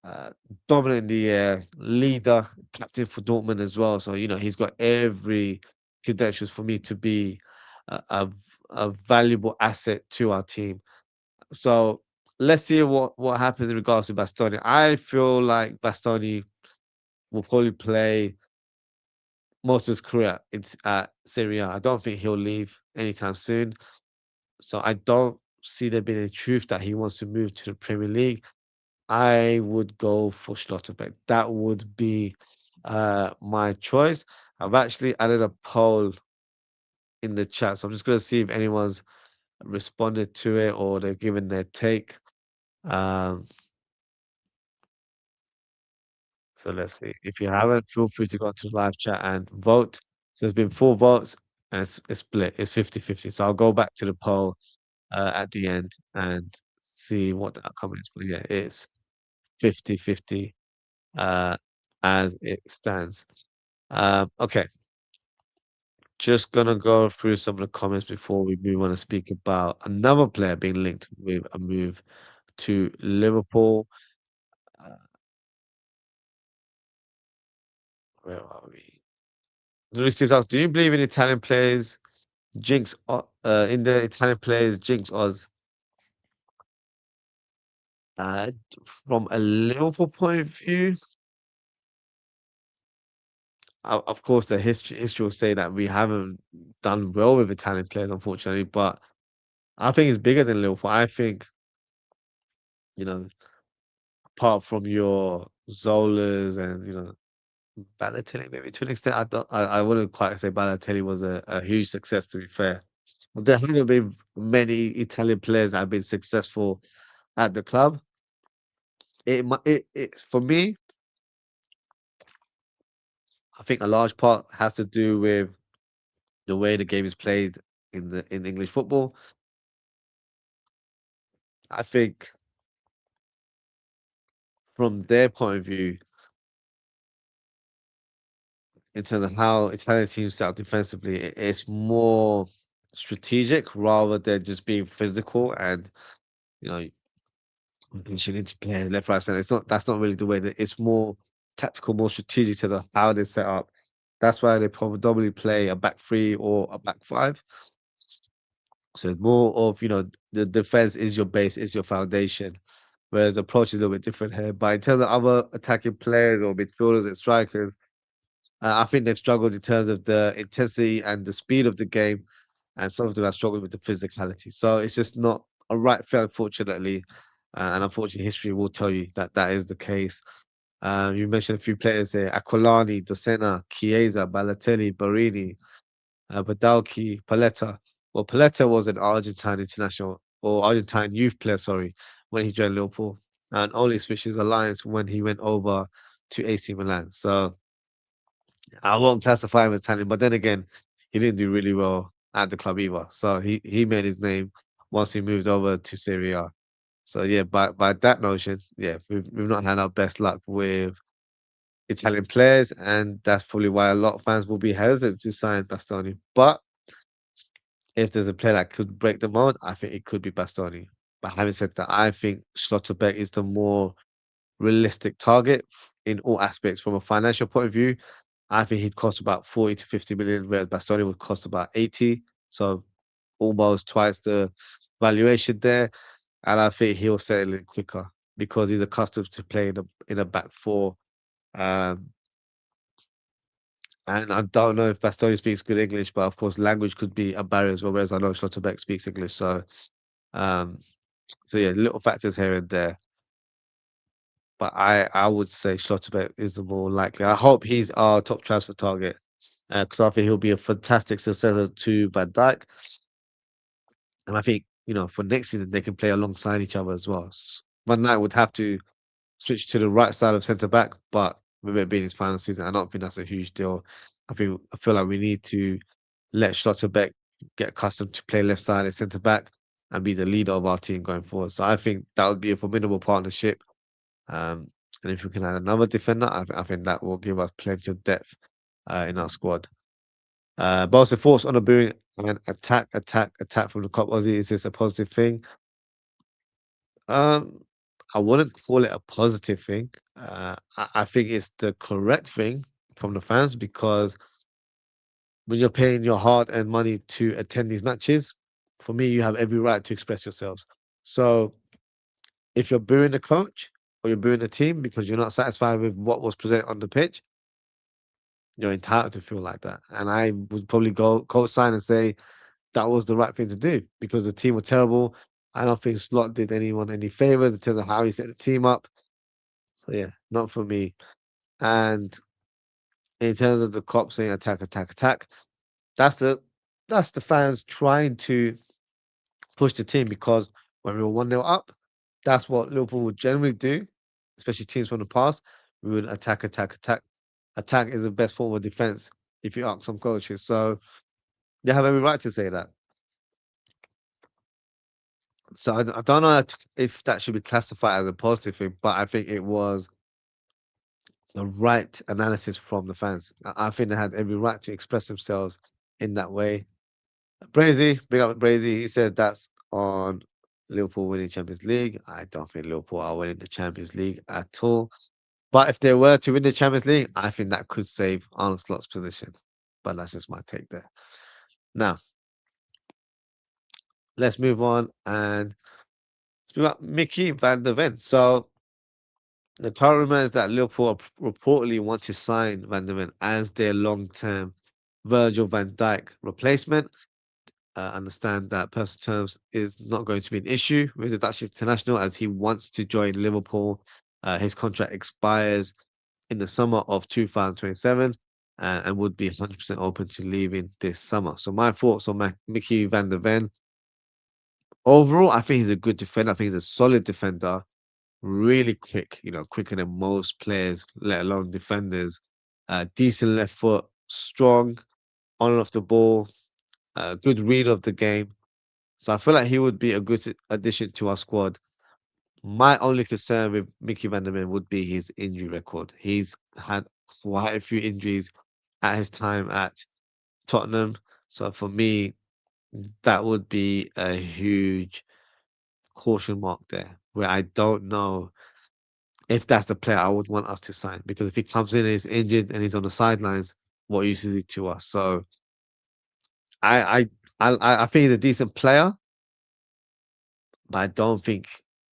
uh, dominant in the air, leader, captain for Dortmund as well. So, he's got every credentials for me to be a valuable asset to our team. So let's see what happens in regards to Bastoni. I feel like Bastoni will probably play most of his career at Serie A. I don't think he'll leave anytime soon. So I don't see there being any truth that he wants to move to the Premier League. I would go for Schlotterbeck. That would be my choice. I've actually added a poll in the chat, so I'm just going to see if anyone's responded to it or they've given their take. Um, so let's see. If you haven't, feel free to go to the live chat and vote. So there's been 4 votes and it's split. It's 50-50. So I'll go back to the poll at the end and see what the outcome is. But yeah, it's 50-50 uh, as it stands. Okay, just gonna go through some of the comments before we move on to speak about another player being linked with a move to Liverpool. Uh, where are we? Luis asks, do you believe in Italian players in the Italian players jinx Oz? Uh, from a Liverpool point of view, of course, the history will say that we haven't done well with Italian players, unfortunately. But I think it's bigger than Liverpool. I think you know, apart from your Zolas and Balotelli, maybe to an extent, I wouldn't quite say Balotelli was a huge success. To be fair, there haven't been many Italian players that have been successful at the club. It's for me. I think a large part has to do with the way the game is played in English football. I think from their point of view, in terms of how Italian teams set up defensively, it's more strategic rather than just being physical and you know pinching into players left, right, center. That's not really the way that it's more tactical, more strategic to the how they set up. That's why they predominantly play a back three or a back five. So it's more of the defense is your base, is your foundation. Whereas approach is a little bit different here. But in terms of other attacking players or midfielders and strikers, I think they've struggled in terms of the intensity and the speed of the game. and some of them have struggled with the physicality. So it's just not a right fit, unfortunately. And unfortunately, history will tell you that that is the case. You mentioned a few players there: Aquilani, Docena, Chiesa, Balotelli, Barini, Badalki, Paletta. Well, Paletta was an Argentine international or Argentine youth player, sorry, when he joined Liverpool, and only switched his alliance when he went over to AC Milan. So I won't classify him as Italian, but then again, he didn't do really well at the club either. So he made his name once he moved over to Serie A. So yeah, by that notion, yeah, we've not had our best luck with Italian players, and that's probably why a lot of fans will be hesitant to sign Bastoni. But if there's a player that could break the mold, I think it could be Bastoni. But having said that, I think Schlotterbeck is the more realistic target in all aspects. From a financial point of view, I think he'd cost about 40 to 50 million, whereas Bastoni would cost about 80. So almost twice the valuation there. And I think he'll settle in quicker because he's accustomed to playing in a back four. Um, and I don't know if Bastoni speaks good English, but of course, language could be a barrier as well. Whereas I know Schlotterbeck speaks English, um, so yeah, little factors here and there. But I would say Schlotterbeck is the more likely. I hope he's our top transfer target because I think he'll be a fantastic successor to Van Dijk, and I think for next season they can play alongside each other as well. Van Dijk would have to switch to the right side of centre back, but with it being his final season, I don't think that's a huge deal. I feel like we need to let Schlotterbeck get accustomed to play left side and centre back and be the leader of our team going forward. So I think that would be a formidable partnership. Um, and if we can add another defender, I think that will give us plenty of depth in our squad. But also thoughts on a booing and attack from the cop Aussie. Is this a positive thing? Um, I wouldn't call it a positive thing. I think it's the correct thing from the fans because when you're paying your hard-earned money to attend these matches, for me, you have every right to express yourselves. So if you're booing the coach or you're booing the team because you're not satisfied with what was presented on the pitch, you're entitled to feel like that. And I would probably go co-sign and say that was the right thing to do because the team were terrible. I don't think Slot did anyone any favors in terms of how he set the team up. So yeah, not for me. And in terms of the cop saying attack, attack, attack, that's the that's the fans trying to push the team because when we were 1-0 up, that's what Liverpool would generally do, especially teams from the past. We would attack, attack, attack. Attack is the best form of defense if you ask some coaches. So they have every right to say that. So I don't know if that should be classified as a positive thing, but I think it was the right analysis from the fans. I think they had every right to express themselves in that way. Brazy, big up Brazy. He said that's on Liverpool winning Champions League. I don't think Liverpool are winning the Champions League at all. But if they were to win the Champions League, I think that could save Arne Slot's position. But that's just my take there. Now, let's move on and speak about Mickey van der Ven. So the current rumor is that Liverpool reportedly want to sign Van der Ven as their long-term Virgil van Dijk replacement. Understand that personal terms is not going to be an issue with the Dutch international as he wants to join Liverpool. His contract expires in the summer of 2027 and would be 100% open to leaving this summer. So my thoughts on Mickey van der Ven. Overall, I think he's a good defender. I think he's a solid defender, really quick, quicker than most players, let alone defenders. Decent left foot, strong on and off the ball, good read of the game. So I feel like he would be a good addition to our squad. My only concern with Mickey van der Ven would be his injury record. He's had quite a few injuries at his time at Tottenham. So for me, that would be a huge caution mark there, where I don't know if that's the player I would want us to sign. Because if he comes in and he's injured and he's on the sidelines, what use is he to us? So I I think he's a decent player, but I don't think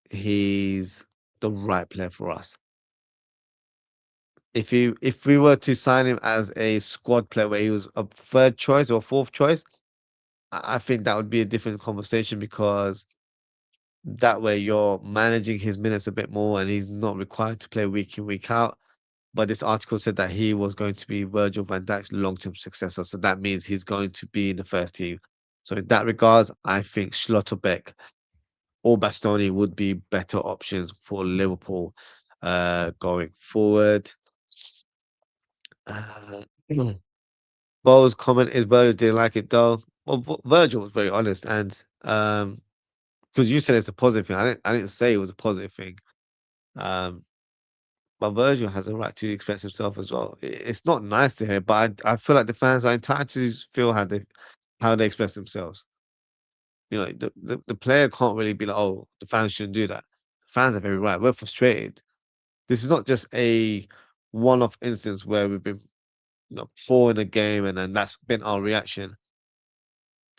he's the right player for us. If we were to sign him as a squad player where he was a third choice or fourth choice, I think that would be a different conversation because that way you're managing his minutes a bit more and he's not required to play week in, week out. But this article said that he was going to be Virgil van Dijk's long-term successor. So that means he's going to be in the first team. So in that regards, I think Schlotterbeck or Bastoni would be better options for Liverpool going forward. Uh, Bo's comment is Virgil didn't like it though. Well, Virgil was very honest, and because you said it's a positive thing, I didn't say it was a positive thing. Um, but Virgil has a right to express himself as well. It's not nice to hear, but I feel like the fans are entitled to feel how they express themselves. You know, the player can't really be like, oh, the fans shouldn't do that. Fans have every right. We're frustrated. This is not just a one-off instance where we've been, poor in a game and then that's been our reaction.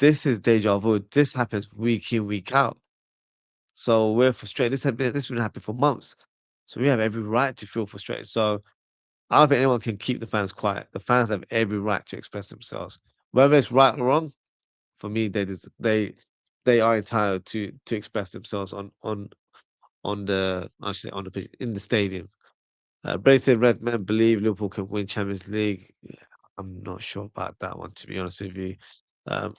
This is deja vu. This happens week in, week out. So we're frustrated. This has been happening for months. So we have every right to feel frustrated. So I don't think anyone can keep the fans quiet. The fans have every right to express themselves. Whether it's right or wrong, for me, they are entitled to express themselves on the I should say on the pitch in the stadium. Bray said Red Men believe Liverpool can win Champions League. Yeah, I'm not sure about that one, to be honest with you. Um,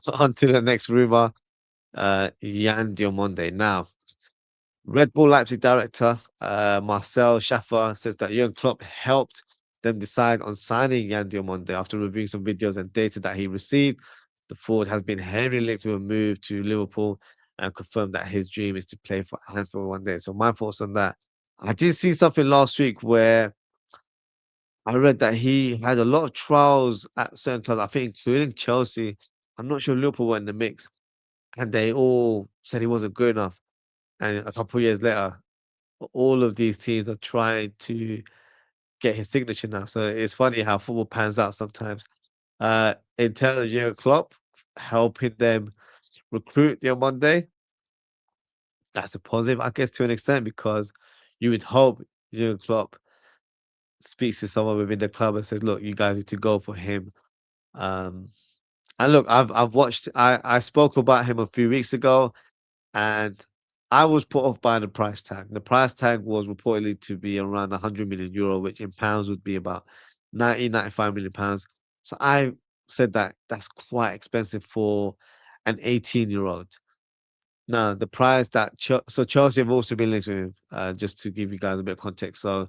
on to the next rumor. Yan Diomande. Now, Red Bull Leipzig director Marcel Schaffer says that Jurgen Klopp helped them decide on signing Yan Diomande after reviewing some videos and data that he received. The forward has been heavily linked to a move to Liverpool and confirmed that his dream is to play for Anfield one day. So my thoughts on that. I did see something last week where I read that he had a lot of trials at certain clubs, I think including Chelsea. I'm not sure Liverpool were in the mix, and they all said he wasn't good enough. And a couple of years later, all of these teams are trying to get his signature now. So it's funny how football pans out sometimes. In terms of Jurgen Klopp helping them recruit the Monday, that's a positive, I guess, to an extent, because you would hope Jurgen Klopp speaks to someone within the club and says, "Look, you guys need to go for him." Um, and look, I've watched. I spoke about him a few weeks ago, and I was put off by the price tag. The price tag was reportedly to be around 100 million euro, which in pounds would be about 95 million pounds. So I said that that's quite expensive for an 18-year-old. Now, the price that so Chelsea have also been linked with him, just to give you guys a bit of context. So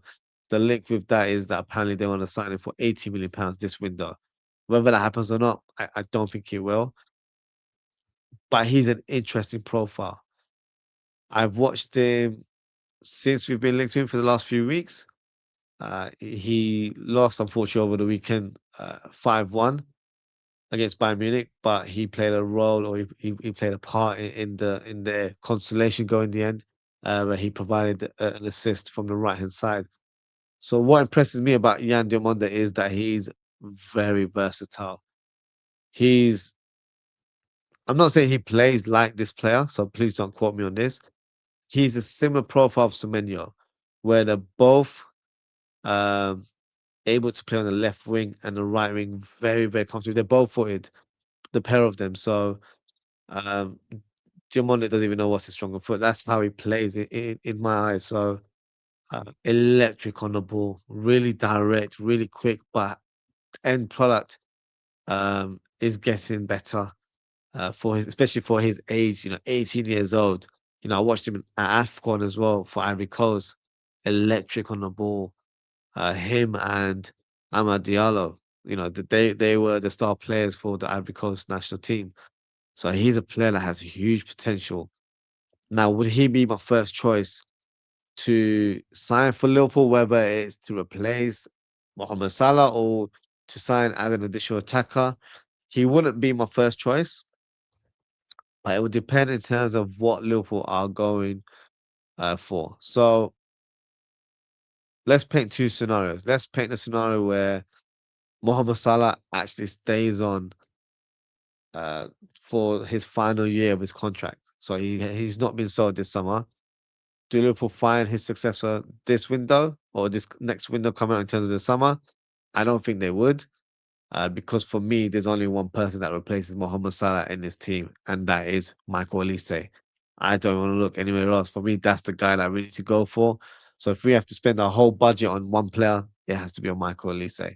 the link with that is that apparently they want to sign him for 80 million pounds this window. Whether that happens or not, I don't think it will. But he's an interesting profile. I've watched him since we've been linked to him for the last few weeks. He lost, unfortunately, over the weekend, 5-1 against Bayern Munich, but he played a role, or he played a part in the consolation goal in the end, where he provided an assist from the right hand side. So what impresses me about Yan Diomande is that he's very versatile. He's I'm not saying he plays like this player, so please don't quote me on this. He's a similar profile of Semenyo, where they're both um, able to play on the left wing and the right wing very, very comfortably. They're both footed, the pair of them. So um, Diamande doesn't even know what's his stronger foot. That's how he plays in my eyes. So electric on the ball, really direct, really quick, but end product is getting better for his, especially for his age. 18 years old. I watched him at AFCON as well for Ivory Coast. Electric on the ball. Him and Amad Diallo. They were the star players for the Ivory Coast national team. So he's a player that has huge potential. Now, would he be my first choice to sign for Liverpool, whether it's to replace Mohamed Salah or to sign as an additional attacker? He wouldn't be my first choice, but it would depend in terms of what Liverpool are going for. So let's paint two scenarios. Let's paint a scenario where Mohamed Salah actually stays on for his final year of his contract. So he's not been sold this summer. Do Liverpool find his successor this window or this next window coming out in terms of the summer? I don't think they would. because for me, there's only one person that replaces Mohamed Salah in this team, and that is Michael Olise. I don't want to look anywhere else. For me, that's the guy that we need to go for. So if we have to spend our whole budget on one player, it has to be on Michael Olise.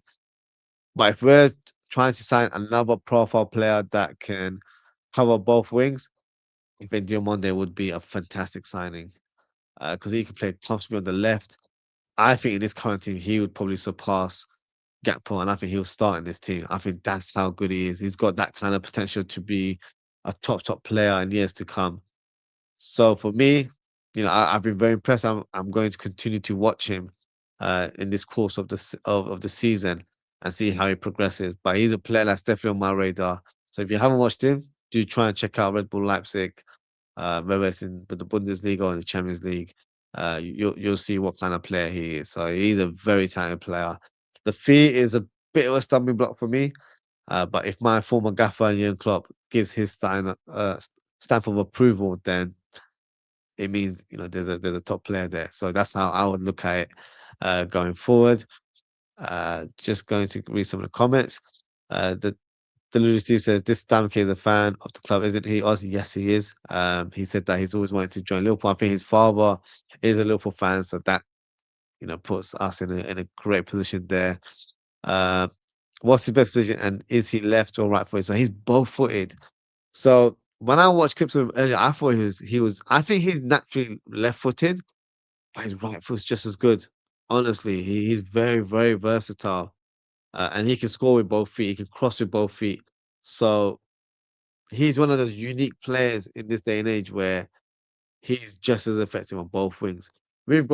But if we're trying to sign another profile player that can cover both wings, I think Diomande would be a fantastic signing because he can play comfortably on the left. I think in this current team, he would probably surpass Gakpo, and I think he'll start in this team. I think that's how good he is. He's got that kind of potential to be a top player in years to come. So for me, I've been very impressed. I'm going to continue to watch him in this course of of the season and see how he progresses. But he's a player that's definitely on my radar. So if you haven't watched him, do try and check out Red Bull Leipzig, whether it's in the Bundesliga or in the Champions League. You'll see what kind of player he is. So he's a very talented player. The fee is a bit of a stumbling block for me. But if my former gaffer Jurgen Klopp gives his stamp of approval, then it means there's a top player there. So that's how I would look at it going forward. Just going to read some of the comments. The Lulu Steve says this Damke is a fan of the club, isn't he? Ozzy, yes, he is. He said that he's always wanted to join Liverpool. I think his father is a Liverpool fan, so that puts us in a great position there. Uh, what's his best position, and is he left or right footed? So he's both footed. So when I watched clips of him earlier, I thought he was. I think he's naturally left footed, but his right foot's just as good. Honestly, he's very versatile, and he can score with both feet. He can cross with both feet. So he's one of those unique players in this day and age where he's just as effective on both wings. We've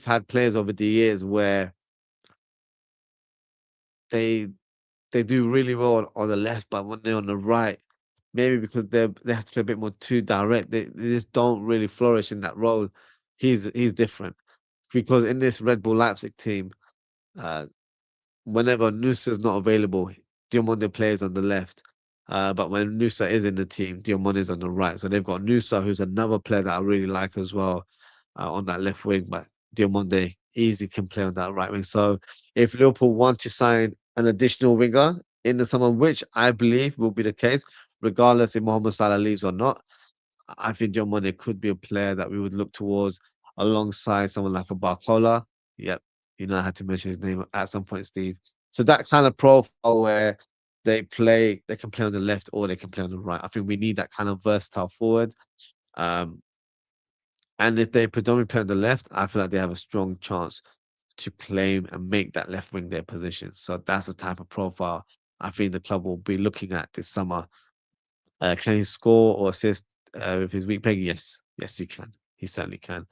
had players over the years where they they do really well on the left, but when they're on the right, maybe because they have to play a bit more too direct, they just don't really flourish in that role. He's different because in this Red Bull Leipzig team, uh, whenever Nusa's not available, Diomande plays on the left. But when Nusa is in the team, Diamonde's on the right. So they've got Nusa, who's another player that I really like as well, on that left wing. But Diomande easily can play on that right wing. So if Liverpool want to sign an additional winger in the summer, which I believe will be the case, regardless if Mohamed Salah leaves or not, I think John Money could be a player that we would look towards alongside someone like a Barcola. Yep, I had to mention his name at some point, Steve. So that kind of profile where they can play on the left or they can play on the right. I think we need that kind of versatile forward. Um, and if they predominantly play on the left, I feel like they have a strong chance to claim and make that left wing their position. So that's the type of profile I think the club will be looking at this summer. Can he score or assist with his weak peg? Yes, he can. He certainly can.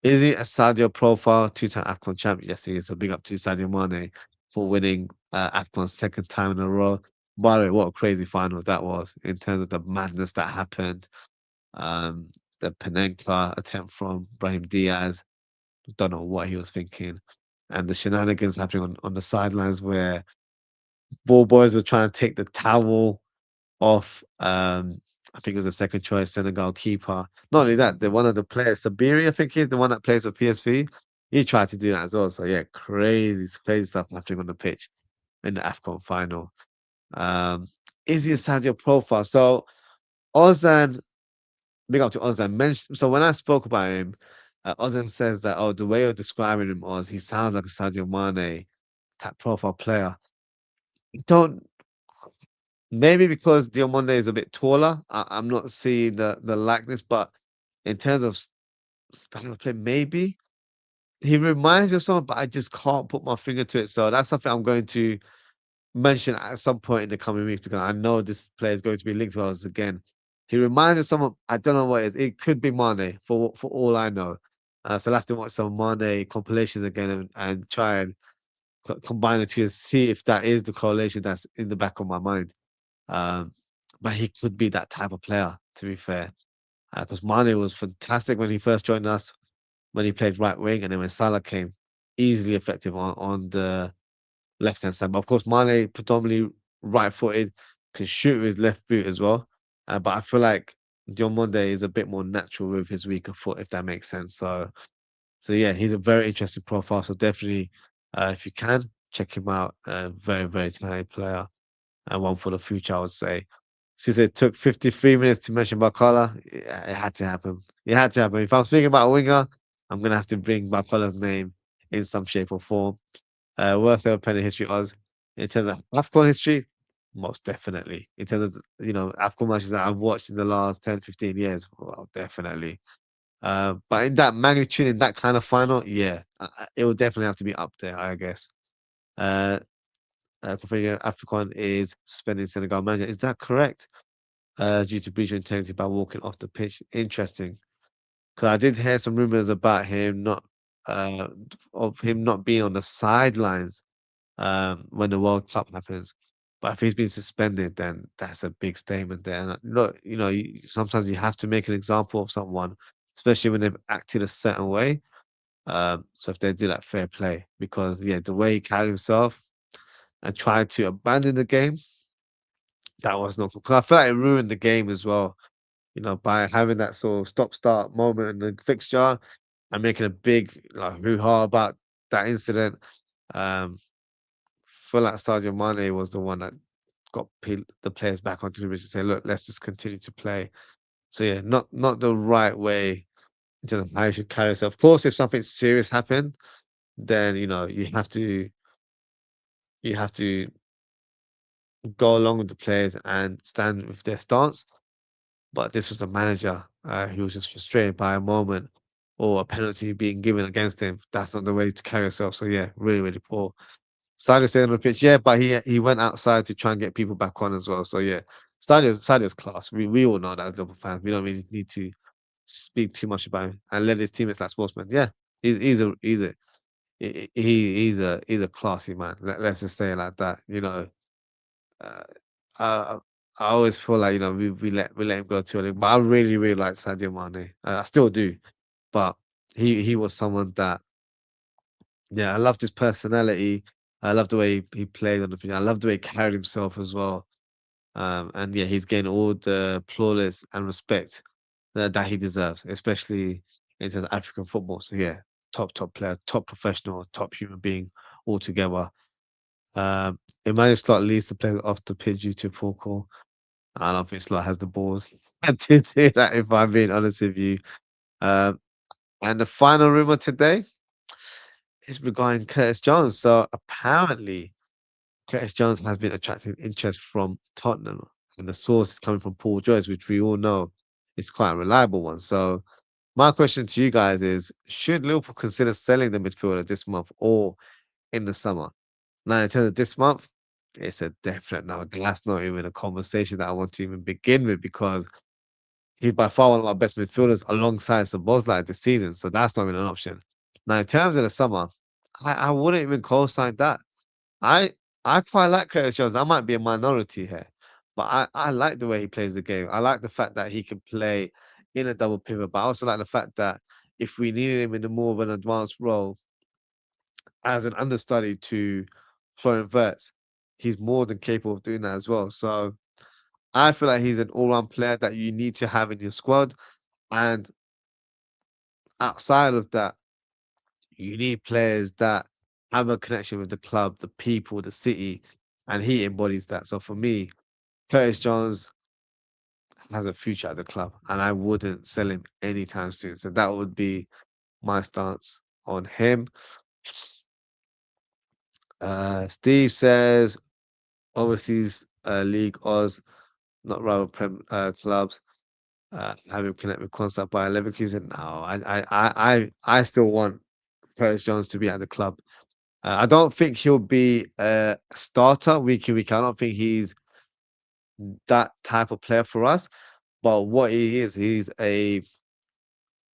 Is he a Sadio profile, two-time AFCON champion? Yes, he is. So big up to Sadio Mane for winning AFCON's second time in a row. By the way, what a crazy final that was in terms of the madness that happened. Um, the Panenka attempt from Brahim Diaz. Don't know what he was thinking. And the shenanigans happening on the sidelines where ball boys were trying to take the towel off. I think it was a second choice Senegal keeper. Not only that, one of the players, Sabiri, I think he's the one that plays for PSV. He tried to do that as well. So yeah, crazy stuff happening on the pitch in the AFCON final. Is he a Sadio profile? So Ozan, big up to Ozan. So when I spoke about him, Ozan says that the way you're describing him, Oz, he sounds like a Sadio Mane type profile player. Don't Maybe because Diomande is a bit taller, I'm not seeing the likeness, but in terms of style of play, maybe he reminds me of someone, but I just can't put my finger to it. So that's something I'm going to mention at some point in the coming weeks because I know this player is going to be linked to us again. He reminds me of someone. I don't know what it is. It could be Mane for all I know. So I'll have to watch some Mane compilations again and try and combine the two and see if that is the correlation that's in the back of my mind. Um, but he could be that type of player, to be fair. Because Mane was fantastic when he first joined us, when he played right wing, and then when Salah came, easily effective on the left hand side. But of course, Mane predominantly right footed, can shoot with his left boot as well. But I feel like Diomande is a bit more natural with his weaker foot, if that makes sense. So yeah, he's a very interesting profile. So definitely, if you can, check him out. Very, very talented player and one for the future, I would say. Since it took 53 minutes to mention Bakala, yeah, it had to happen. It had to happen. If I'm speaking about a winger, I'm gonna have to bring Bakala's name in some shape or form. Worst ever pen in history, Oz. In terms of AFCON history, most definitely. In terms of, AFCON matches that I've watched in the last 10, 15 years, well, definitely. But in that magnitude, in that kind of final, yeah, it will definitely have to be up there, I guess. Uh, Configuring AFCON is suspending Senegal manager. Is that correct? Due to breach of integrity by walking off the pitch. Interesting. Because I did hear some rumors about uh, him not being on the sidelines when the World Cup happens. But if he's been suspended, then that's a big statement there. And look, sometimes you have to make an example of someone, especially when they've acted a certain way. So if they do that, fair play. Because yeah, the way he carried himself and tried to abandon the game, that was not because I feel like it ruined the game as well. By having that sort of stop-start moment in the fixture and making a big like hoo-ha about that incident. Um, feel like Sadio Mane was the one that got the players back onto the pitch and say, "Look, let's just continue to play." So yeah, not the right way in terms of how you should carry yourself. Of course, if something serious happened, then you have to go along with the players and stand with their stance. But this was the manager who was just frustrated by a moment or a penalty being given against him. That's not the way to carry yourself. So yeah, really, really poor. Stadio stayed on the pitch, yeah, but he went outside to try and get people back on as well. So yeah, Stadio's class. We all know that as Liverpool fans. We don't really need to speak too much about him and let his teammates like sportsmen. Yeah, he's a classy man. Let's just say it like that. Uh, I I always feel like we let him go too early, but I really really like Sadio Mane. I still do, but he was someone that yeah I loved his personality. I love the way he played on the pitch. I love the way he carried himself as well. And yeah, he's gained all the plaudits and respect that he deserves, especially in terms of African football. So yeah, top player, top professional, top human being altogether. Emmanuel Slot leads the players off the pitch due to poor call. I don't think Slot has the balls to do that, if I'm being honest with you. Um, and the final rumor today is regarding Curtis Jones. So apparently, Curtis Jones has been attracting interest from Tottenham, and the source is coming from Paul Joyce, which we all know is quite a reliable one. So my question to you guys is: should Liverpool consider selling the midfielder this month or in the summer? Now, in terms of this month, it's a definite no. That's not even a conversation that I want to even begin with because he's by far one of our best midfielders alongside Szoboszlai this season. So that's not even an option. Now, in terms of the summer, I wouldn't even co-sign that. I I quite like Curtis Jones. I might be a minority here, but I like the way he plays the game. I like the fact that he can play in a double pivot, but I also like the fact that if we needed him in a more of an advanced role as an understudy to Florian Wirtz, he's more than capable of doing that as well. So I feel like he's an all-round player that you need to have in your squad. And outside of that, you need players that have a connection with the club, the people, the city, and he embodies that. So for me, Curtis Jones has a future at the club, and I wouldn't sell him anytime soon. So that would be my stance on him. Steve says overseas league Oz, not rival clubs. Have him connect with Constant by Leverkusen. No, I still want Curtis Jones to be at the club. I don't think he'll be a starter week in week out. I don't think he's that type of player for us. But what he is, he's a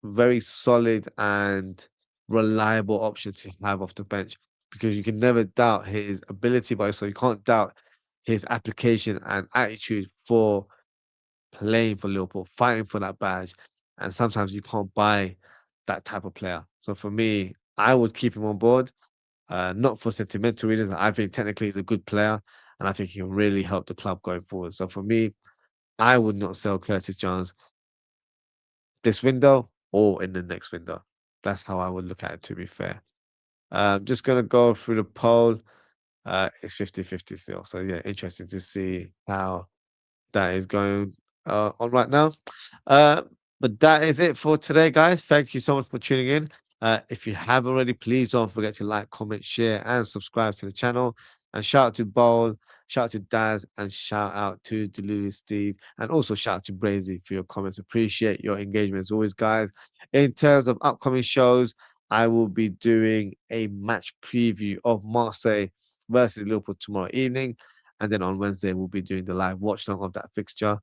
very solid and reliable option to have off the bench because you can never doubt his ability, but also you can't doubt his application and attitude for playing for Liverpool, fighting for that badge. And sometimes you can't buy that type of player. So for me, I would keep him on board, not for sentimental reasons. I think technically he's a good player and I think he'll really help the club going forward. So for me, I would not sell Curtis Jones this window or in the next window. That's how I would look at it, to be fair. Just going to go through the poll. it's 50-50 still. So yeah, interesting to see how that is going on right now. Uh, but that is it for today, guys. Thank you so much for tuning in. If you have already, please don't forget to like, comment, share, and subscribe to the channel. And shout out to Bowl, shout out to Daz, and shout out to Delulu Steve, and also shout out to Brazy for your comments. Appreciate your engagement as always, guys. In terms of upcoming shows, I will be doing a match preview of Marseille versus Liverpool tomorrow evening. And then on Wednesday, we'll be doing the live watch long of that fixture,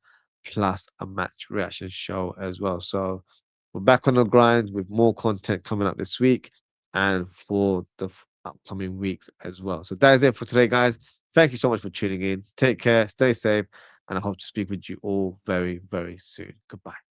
plus a match reaction show as well. So we're back on the grind with more content coming up this week and for the upcoming weeks as well. So that is it for today, guys. Thank you so much for tuning in. Take care, stay safe, and I hope to speak with you all very, very soon. Goodbye.